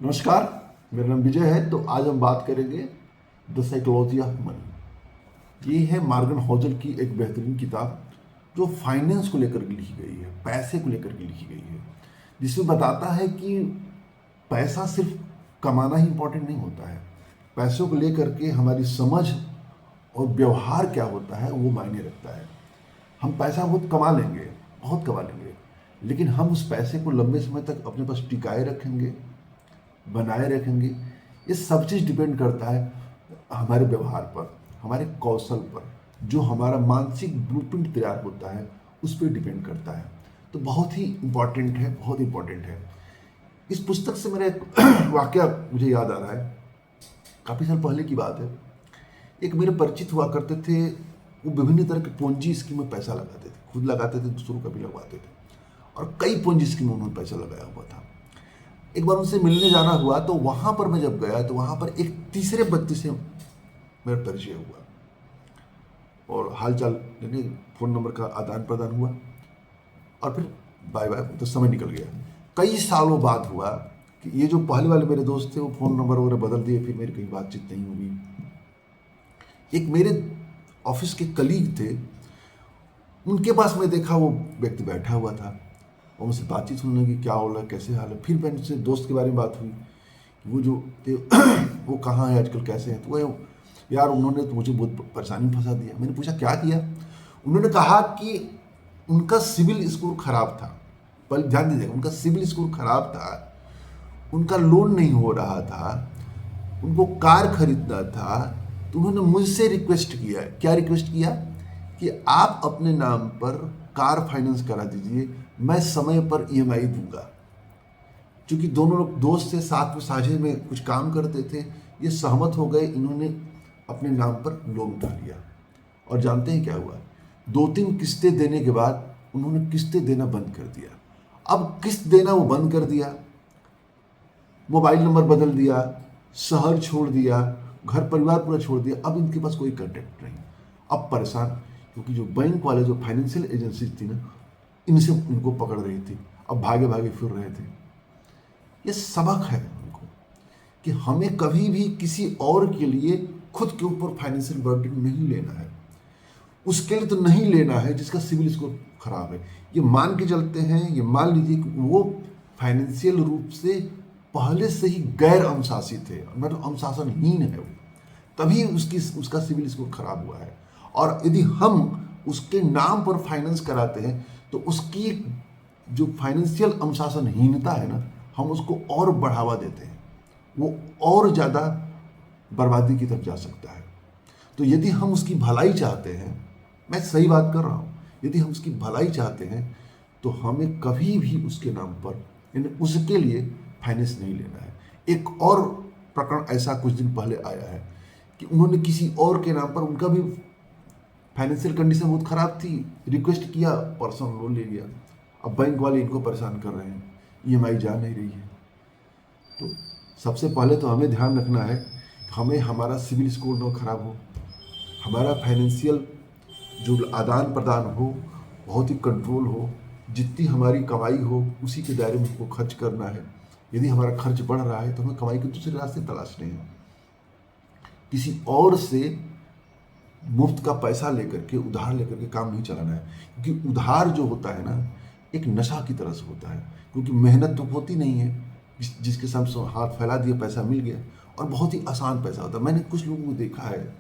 नमस्कार, मेरा नाम विजय है। तो आज हम बात करेंगे द साइकोलॉजी ऑफ मनी। ये है मॉर्गन होजल की एक बेहतरीन किताब जो फाइनेंस को लेकर के लिखी गई है, पैसे को लेकर के लिखी गई है, जिसमें बताता है कि पैसा सिर्फ कमाना ही इम्पोर्टेंट नहीं होता है। पैसों को लेकर के हमारी समझ और व्यवहार क्या होता है वो मायने रखता है। हम पैसा बहुत कमा लेंगे, लेकिन हम उस पैसे को लंबे समय तक अपने पास टिकाए रखेंगे, बनाए रखेंगे। ये सब चीज़ डिपेंड करता है हमारे व्यवहार पर, हमारे कौशल पर। जो हमारा मानसिक ब्लूप्रिंट तैयार होता है उस पर डिपेंड करता है। तो बहुत ही इम्पॉर्टेंट है, बहुत इम्पॉर्टेंट है। इस पुस्तक से मेरा एक वाकया मुझे याद आ रहा है। काफ़ी साल पहले की बात है। एक मेरे परिचित हुआ करते थे, वो विभिन्न तरह के पूंजी स्कीम में पैसा लगाते थे, खुद लगाते थे, दूसरों का भी लगवाते थे, और कई पूंजी स्कीम में उन्होंने पैसा लगाया हुआ था। एक बार उनसे मिलने जाना हुआ तो वहाँ पर मैं जब गया तो वहाँ पर एक तीसरे व्यक्ति से मेरा परिचय हुआ और हालचाल यानी फ़ोन नंबर का आदान प्रदान हुआ, और फिर बाय बाय तो समय निकल गया। कई सालों बाद हुआ कि ये जो पहले वाले मेरे दोस्त थे वो फ़ोन नंबर वगैरह बदल दिए, फिर मेरी कहीं बातचीत नहीं हुई। एक मेरे ऑफिस के कलीग थे, उनके पास मैं देखा वो व्यक्ति बैठा हुआ था और मुझसे बातचीत होने लगी, क्या हो रहा है, कैसे हाल है। फिर मैंने उससे दोस्त के बारे में बात हुई, वो जो थे वो कहाँ है आजकल, कैसे हैं। तो वो यार उन्होंने तो मुझे बहुत परेशानी में फंसा दिया। मैंने पूछा क्या किया। उन्होंने कहा कि उनका सिविल स्कोर खराब था। पर ध्यान दीजिएगा, उनका सिविल स्कोर खराब था, उनका लोन नहीं हो रहा था, उनको कार खरीदना था। तो उन्होंने मुझसे रिक्वेस्ट किया। क्या रिक्वेस्ट किया कि आप अपने नाम पर कार फाइनेंस करा दीजिए, मैं समय पर ईएमआई दूंगा। क्योंकि दोनों लोग दोस्त थे, साथ में साझे में कुछ काम करते थे, ये सहमत हो गए। इन्होंने अपने नाम पर लोन उठा लिया और जानते हैं क्या हुआ, 2-3 किस्तें देने के बाद उन्होंने किस्तें देना बंद कर दिया। अब किस्त देना वो बंद कर दिया, मोबाइल नंबर बदल दिया, शहर छोड़ दिया, घर परिवार पूरा छोड़ दिया। अब इनके पास कोई कांटेक्ट नहीं। अब परेशान, क्योंकि जो बैंक वाले, जो फाइनेंशियल एजेंसी थी ना, इनसे उनको पकड़ रही थी। अब भागे भागे फिर रहे थे। ये सबक है उनको कि हमें कभी भी किसी और के लिए खुद के ऊपर फाइनेंशियल बर्डन नहीं लेना है। उसके लिए तो नहीं लेना है जिसका सिविल स्कोर खराब है। ये मान के चलते हैं, ये मान लीजिए कि वो फाइनेंशियल रूप से पहले से ही गैर अनुशासित है, मतलब अनुशासनहीन है वो, तभी उसका सिविल स्कोर खराब हुआ है। और यदि हम उसके नाम पर फाइनेंस कराते हैं तो उसकी जो फाइनेंशियल अनुशासनहीनता है ना, हम उसको और बढ़ावा देते हैं, वो और ज़्यादा बर्बादी की तरफ जा सकता है। तो यदि हम उसकी भलाई चाहते हैं, मैं सही बात कर रहा हूँ, यदि हम उसकी भलाई चाहते हैं तो हमें कभी भी उसके नाम पर, यानी उसके लिए फाइनेंस नहीं लेना है। एक और प्रकरण ऐसा कुछ दिन पहले आया है कि उन्होंने किसी और के नाम पर, उनका भी फाइनेंशियल कंडीशन बहुत ख़राब थी, रिक्वेस्ट किया, पर्सनल लोन ले लिया। अब बैंक वाले इनको परेशान कर रहे हैं, ईएमआई जा नहीं रही है। तो सबसे पहले तो हमें ध्यान रखना है, हमें हमारा सिविल स्कोर ना खराब हो, हमारा फाइनेंशियल जो आदान प्रदान हो बहुत ही कंट्रोल हो, जितनी हमारी कमाई हो उसी के दायरे में हमको खर्च करना है। यदि हमारा खर्च बढ़ रहा है तो हमें कमाई के दूसरे रास्ते तलाशने हैं। किसी और से मुफ्त का पैसा लेकर के, उधार लेकर के काम नहीं चलाना है, क्योंकि उधार जो होता है ना, एक नशा की तरह से होता है। क्योंकि मेहनत तो होती नहीं है, जिसके सामने हाथ फैला दिया, पैसा मिल गया, और बहुत ही आसान पैसा होता है। मैंने कुछ लोगों को देखा है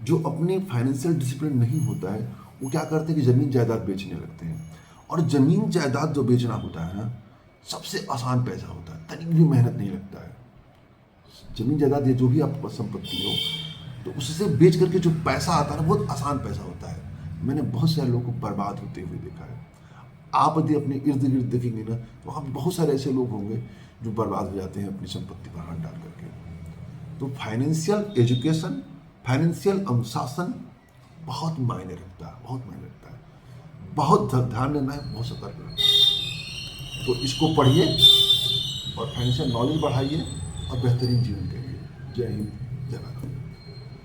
जो अपने फाइनेंशियल डिसिप्लिन नहीं होता है, वो क्या करते हैं कि ज़मीन जायदाद बेचने लगते हैं। और ज़मीन जायदाद जो बेचना होता है ना, सबसे आसान पैसा होता है, तनिक भी मेहनत नहीं लगता है। ज़मीन जायदाद या जो भी आपके पास संपत्ति हो, तो उससे बेच करके जो पैसा आता है ना, बहुत आसान पैसा होता है। मैंने बहुत सारे लोगों को बर्बाद होते हुए देखा है। आप यदि अपने इर्द गिर्द देखेंगे ना, तो वहाँ बहुत सारे ऐसे लोग होंगे जो बर्बाद हो जाते हैं अपनी संपत्ति पर हाथ डाल करके। तो फाइनेंशियल एजुकेशन, फाइनेंशियल अनुशासन बहुत मायने रखता है, बहुत मायने रखता है। बहुत ध्यान देना है, बहुत सतर्क रहना है। तो इसको पढ़िए और फाइनेंशियल नॉलेज बढ़ाइए और बेहतरीन जीवन करिए। जय हिंद, जय भारत।